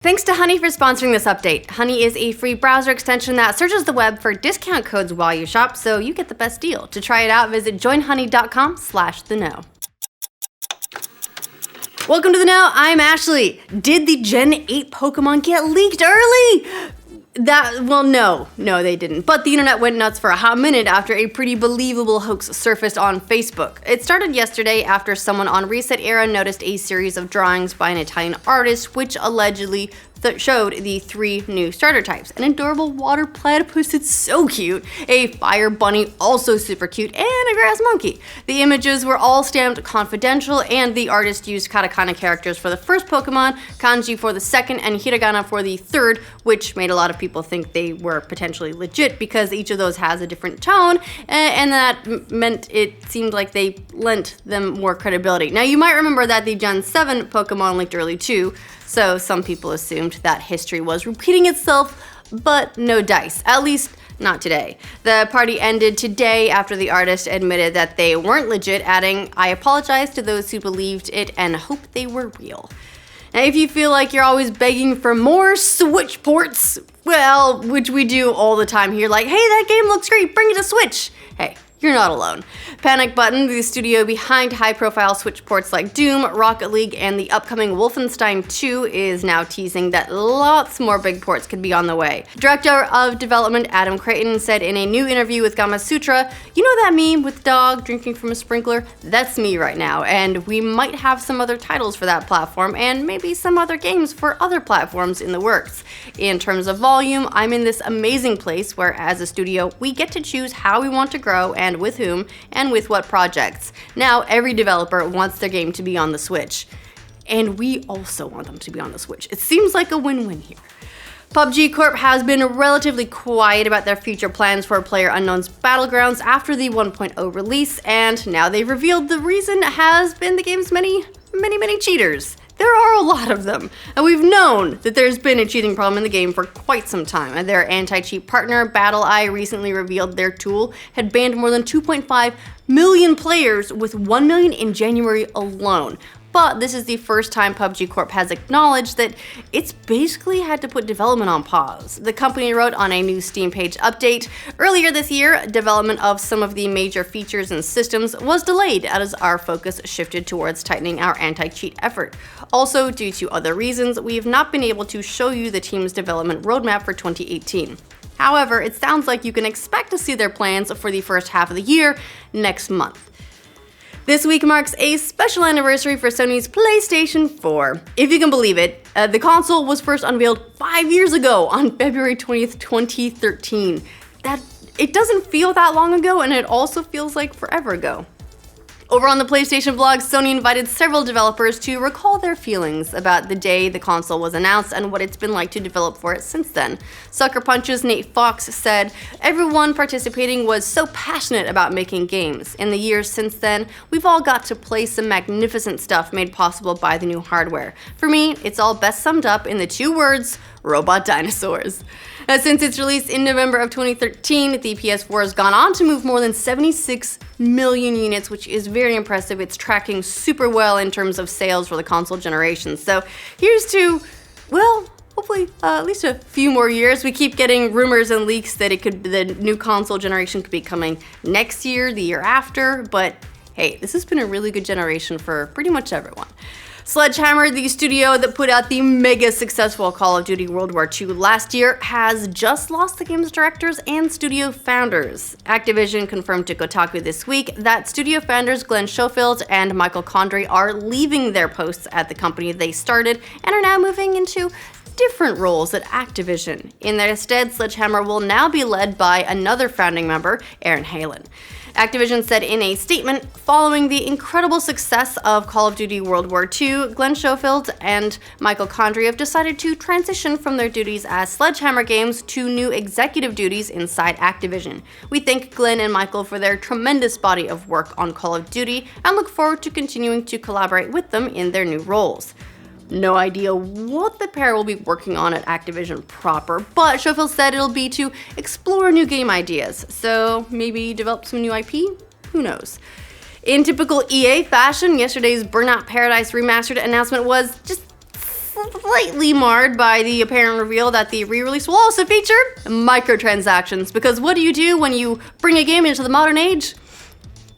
Thanks to Honey for sponsoring this update. Honey is a free browser extension that searches the web for discount codes while you shop, so you get the best deal. To try it out, visit joinhoney.com/theknow. Welcome to The Know, I'm Ashley. Did the Gen 8 Pokemon get leaked early? No, they didn't. But the internet went nuts for a hot minute after a pretty believable hoax surfaced on Facebook. It started yesterday after someone on Reset Era noticed a series of drawings by an Italian artist which allegedly showed the 3 new starter types. An adorable water platypus, it's so cute, a fire bunny, also super cute, and a grass monkey. The images were all stamped confidential, and the artist used katakana characters for the first Pokemon, kanji for the second, and hiragana for the third, which made a lot of people think they were potentially legit because each of those has a different tone, and that meant it seemed like they lent them more credibility. Now, you might remember that the Gen 7 Pokemon leaked early too, so some people assumed that history was repeating itself, but no dice, at least not today. The party ended today after the artist admitted that they weren't legit, adding, "I apologize to those who believed it and hope they were real." Now, if you feel like you're always begging for more Switch ports, well, which we do all the time here, like, hey, that game looks great, bring it to Switch. Hey, you're not alone. Panic Button, the studio behind high-profile Switch ports like Doom, Rocket League, and the upcoming Wolfenstein 2, is now teasing that lots more big ports could be on the way. Director of Development Adam Creighton said in a new interview with Gamasutra, "You know that meme with the dog drinking from a sprinkler? That's me right now, and we might have some other titles for that platform, and maybe some other games for other platforms in the works. In terms of volume, I'm in this amazing place where, as a studio, we get to choose how we want to grow and with whom, and with what projects. Now, every developer wants their game to be on the Switch. And we also want them to be on the Switch. It seems like a win-win here." PUBG Corp has been relatively quiet about their future plans for PlayerUnknown's Battlegrounds after the 1.0 release, and now they've revealed the reason has been the game's many cheaters. There are a lot of them, and we've known that there's been a cheating problem in the game for quite some time. And their anti-cheat partner, BattleEye, recently revealed their tool had banned more than 2.5 million players, with 1 million in January alone. But this is the first time PUBG Corp has acknowledged that it's basically had to put development on pause. The company wrote on a new Steam page update, "Earlier this year, development of some of the major features and systems was delayed as our focus shifted towards tightening our anti-cheat effort. Also, due to other reasons, we have not been able to show you the team's development roadmap for 2018. However, it sounds like you can expect to see their plans for the first half of the year next month." This week marks a special anniversary for Sony's PlayStation 4. If you can believe it, the console was first unveiled 5 years ago on February 20th, 2013. It doesn't feel that long ago, and it also feels like forever ago. Over on the PlayStation blog, Sony invited several developers to recall their feelings about the day the console was announced and what it's been like to develop for it since then. Sucker Punch's Nate Fox said, "Everyone participating was so passionate about making games. In the years since then, we've all got to play some magnificent stuff made possible by the new hardware. For me, it's all best summed up in the 2 words, robot dinosaurs." Since its release in November of 2013, the PS4 has gone on to move more than 76 million units, which is very impressive. It's tracking super well in terms of sales for the console generation. So here's to, well, hopefully at least a few more years. We keep getting rumors and leaks that the new console generation could be coming next year, the year after, but hey, this has been a really good generation for pretty much everyone. Sledgehammer, the studio that put out the mega successful Call of Duty World War II last year, has just lost the game's directors and studio founders. Activision confirmed to Kotaku this week that studio founders Glenn Schofield and Michael Condrey are leaving their posts at the company they started and are now moving into different roles at Activision. In their stead, Sledgehammer will now be led by another founding member, Aaron Halen. Activision said in a statement, "Following the incredible success of Call of Duty World War II, Glenn Schofield and Michael Condrey have decided to transition from their duties as Sledgehammer Games to new executive duties inside Activision. We thank Glenn and Michael for their tremendous body of work on Call of Duty and look forward to continuing to collaborate with them in their new roles." No idea what the pair will be working on at Activision proper, but Schofield said it'll be to explore new game ideas, so maybe develop some new IP? Who knows? In typical EA fashion, yesterday's Burnout Paradise Remastered announcement was just slightly marred by the apparent reveal that the re-release will also feature microtransactions. Because what do you do when you bring a game into the modern age?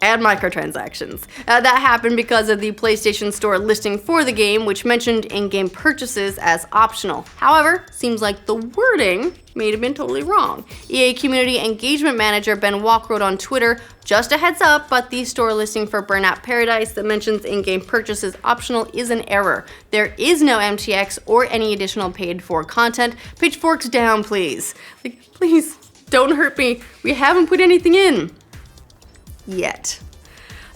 Add microtransactions. That happened because of the PlayStation Store listing for the game, which mentioned in-game purchases as optional. However, seems like the wording may have been totally wrong. EA Community Engagement Manager Ben Walk wrote on Twitter, "Just a heads up, but the store listing for Burnout Paradise that mentions in-game purchases optional is an error. There is no MTX or any additional paid-for content. Pitchforks down, please." Like, please, don't hurt me. We haven't put anything in. Yet.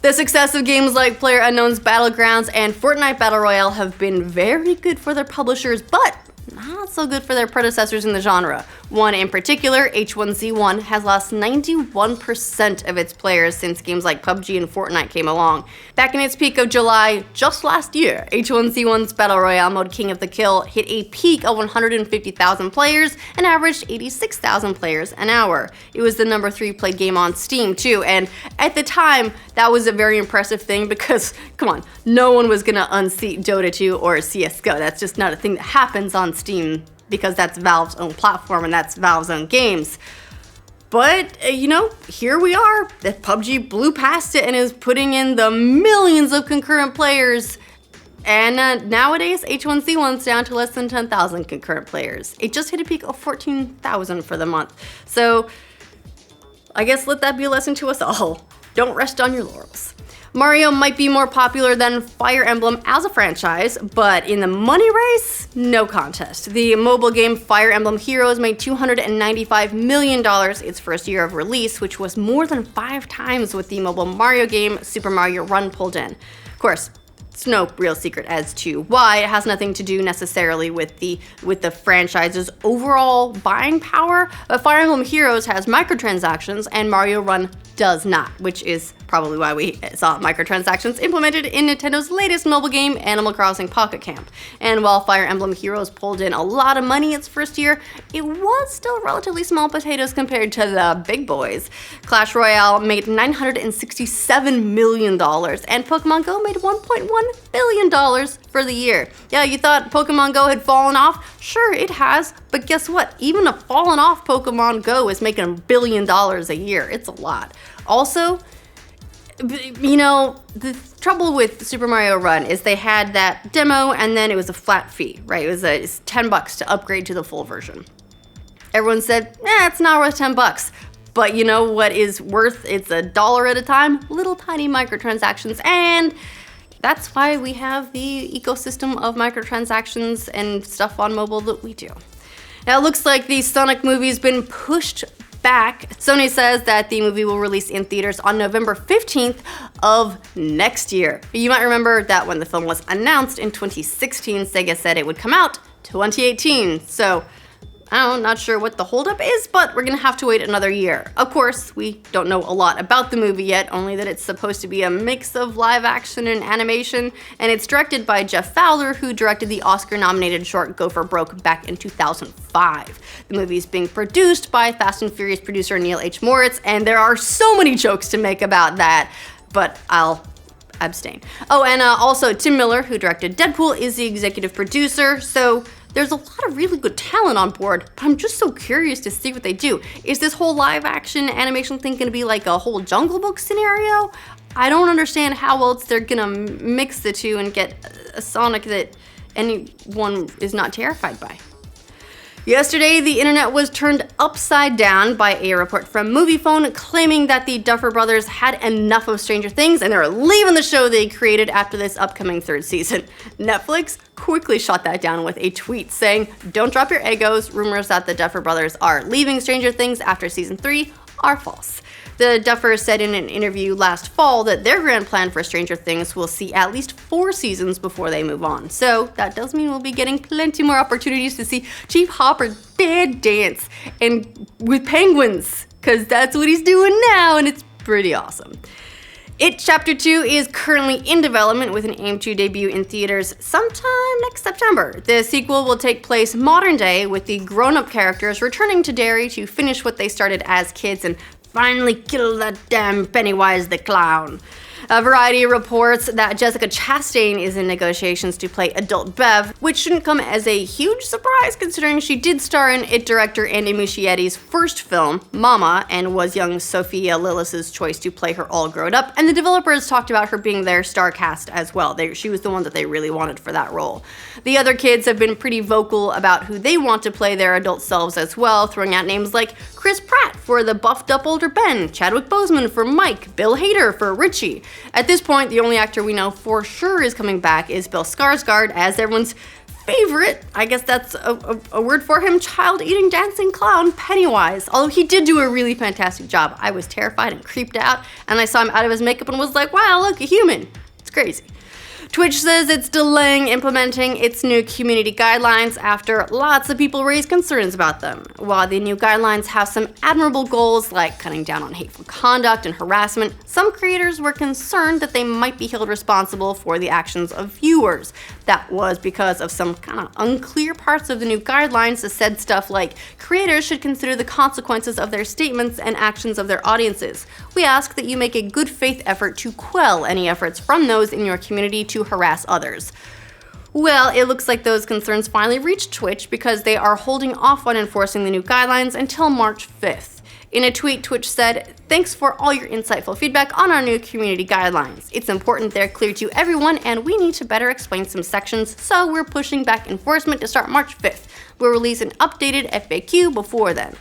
The success of games like PlayerUnknown's Battlegrounds and Fortnite Battle Royale have been very good for their publishers, but not so good for their predecessors in the genre. One in particular, H1Z1, has lost 91% of its players since games like PUBG and Fortnite came along. Back in its peak of July, just last year, H1Z1's Battle Royale mode King of the Kill hit a peak of 150,000 players and averaged 86,000 players an hour. It was the number 3 played game on Steam too, and at the time, that was a very impressive thing because, come on, no one was gonna unseat Dota 2 or CSGO. That's just not a thing that happens on Steam because that's Valve's own platform and that's Valve's own games. But, here we are. That PUBG blew past it and is putting in the millions of concurrent players. And nowadays, H1Z1's down to less than 10,000 concurrent players. It just hit a peak of 14,000 for the month. So, I guess let that be a lesson to us all. Don't rest on your laurels. Mario might be more popular than Fire Emblem as a franchise, but in the money race, no contest. The mobile game Fire Emblem Heroes made $295 million its first year of release, which was more than 5 times what the mobile Mario game Super Mario Run pulled in. Of course, it's no real secret as to why. It has nothing to do necessarily with the franchise's overall buying power, but Fire Emblem Heroes has microtransactions and Mario Run does not, which is probably why we saw microtransactions implemented in Nintendo's latest mobile game, Animal Crossing Pocket Camp. And while Fire Emblem Heroes pulled in a lot of money its first year, it was still relatively small potatoes compared to the big boys. Clash Royale made $967 million, and Pokemon Go made $1.1 billion for the year. Yeah, you thought Pokemon Go had fallen off? Sure, it has, but guess what? Even a fallen off Pokemon Go is making $1 billion a year. It's a lot. Also, the trouble with Super Mario Run is they had that demo and then it was a flat fee, right? It's $10 to upgrade to the full version. Everyone said, it's not worth $10. But you know what is worth? It's $1 at a time, little tiny microtransactions, and that's why we have the ecosystem of microtransactions and stuff on mobile that we do. Now it looks like the Sonic movie's been pushed back. Sony says that the movie will release in theaters on November 15th of next year. You might remember that when the film was announced in 2016, Sega said it would come out 2018. So, I'm not sure what the holdup is, but we're gonna have to wait another year. Of course, we don't know a lot about the movie yet, only that it's supposed to be a mix of live action and animation, and it's directed by Jeff Fowler, who directed the Oscar-nominated short Go for Broke back in 2005. The movie is being produced by Fast and Furious producer Neil H. Moritz, and there are so many jokes to make about that, but I'll abstain. Oh, and also Tim Miller, who directed Deadpool, is the executive producer, so there's a lot of really good talent on board, but I'm just so curious to see what they do. Is this whole live action animation thing gonna be like a whole Jungle Book scenario? I don't understand how else they're gonna mix the two and get a Sonic that anyone is not terrified by. Yesterday, the internet was turned upside down by a report from MoviePhone claiming that the Duffer Brothers had enough of Stranger Things and they're leaving the show they created after this upcoming 3rd season. Netflix quickly shot that down with a tweet saying, "Don't drop your egos. Rumors that the Duffer Brothers are leaving Stranger Things after season 3 are false." The Duffers said in an interview last fall that their grand plan for Stranger Things will see at least 4 seasons before they move on. So that does mean we'll be getting plenty more opportunities to see Chief Hopper dance and with penguins, because that's what he's doing now, and it's pretty awesome. It Chapter 2 is currently in development with an aim to debut in theaters sometime next September. The sequel will take place modern day with the grown-up characters returning to Derry to finish what they started as kids and finally kill that damn Pennywise the clown. Variety reports that Jessica Chastain is in negotiations to play adult Bev, which shouldn't come as a huge surprise considering she did star in It director Andy Muschietti's first film, Mama, and was young Sophia Lillis's choice to play her all grown up, and the developers talked about her being their star cast as well. She was the one that they really wanted for that role. The other kids have been pretty vocal about who they want to play their adult selves as well, throwing out names like Chris Pratt for the buffed up older Ben, Chadwick Boseman for Mike, Bill Hader for Richie. At this point, the only actor we know for sure is coming back is Bill Skarsgård as everyone's favorite, I guess that's a word for him, child-eating dancing clown Pennywise. Although he did do a really fantastic job. I was terrified and creeped out, and I saw him out of his makeup and was like, wow, look, a human. It's crazy. Twitch says it's delaying implementing its new community guidelines after lots of people raised concerns about them. While the new guidelines have some admirable goals like cutting down on hateful conduct and harassment, some creators were concerned that they might be held responsible for the actions of viewers. That was because of some kind of unclear parts of the new guidelines that said stuff like, creators should consider the consequences of their statements and actions of their audiences. We ask that you make a good faith effort to quell any efforts from those in your community to harass others. Well, it looks like those concerns finally reached Twitch because they are holding off on enforcing the new guidelines until March 5th. In a tweet, Twitch said, "Thanks for all your insightful feedback on our new community guidelines. It's important they're clear to everyone and we need to better explain some sections, so we're pushing back enforcement to start March 5th. We'll release an updated FAQ before then."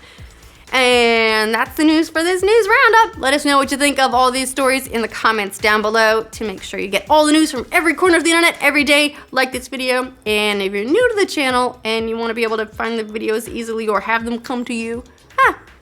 And that's the news for this news roundup. Let us know what you think of all these stories in the comments down below. To make sure you get all the news from every corner of the internet every day, like this video. And if you're new to the channel and you want to be able to find the videos easily or have them come to you,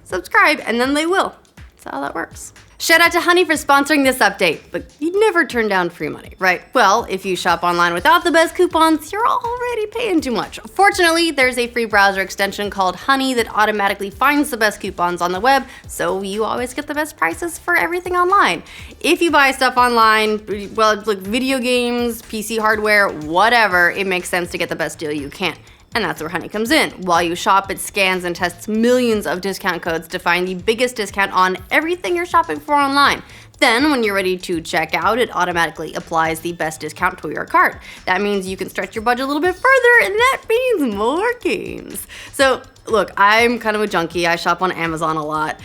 subscribe and then they will. That's how that works. Shout out to Honey for sponsoring this update, but you'd never turn down free money, right? Well, if you shop online without the best coupons, you're already paying too much. Fortunately, there's a free browser extension called Honey that automatically finds the best coupons on the web, so you always get the best prices for everything online. If you buy stuff online, well, like video games, PC hardware, whatever, it makes sense to get the best deal you can. And that's where Honey comes in. While you shop, it scans and tests millions of discount codes to find the biggest discount on everything you're shopping for online. Then, when you're ready to check out, it automatically applies the best discount to your cart. That means you can stretch your budget a little bit further, and that means more games. So, look, I'm kind of a junkie. I shop on Amazon a lot.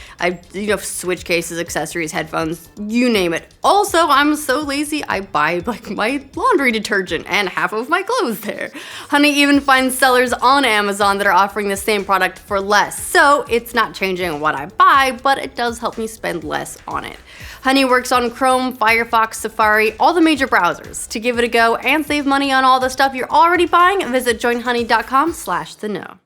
Switch cases, accessories, headphones, you name it. Also, I'm so lazy, I buy like my laundry detergent and half of my clothes there. Honey even finds sellers on Amazon that are offering the same product for less. So it's not changing what I buy, but it does help me spend less on it. Honey works on Chrome, Firefox, Safari, all the major browsers. To give it a go and save money on all the stuff you're already buying, visit joinhoney.com/theknow.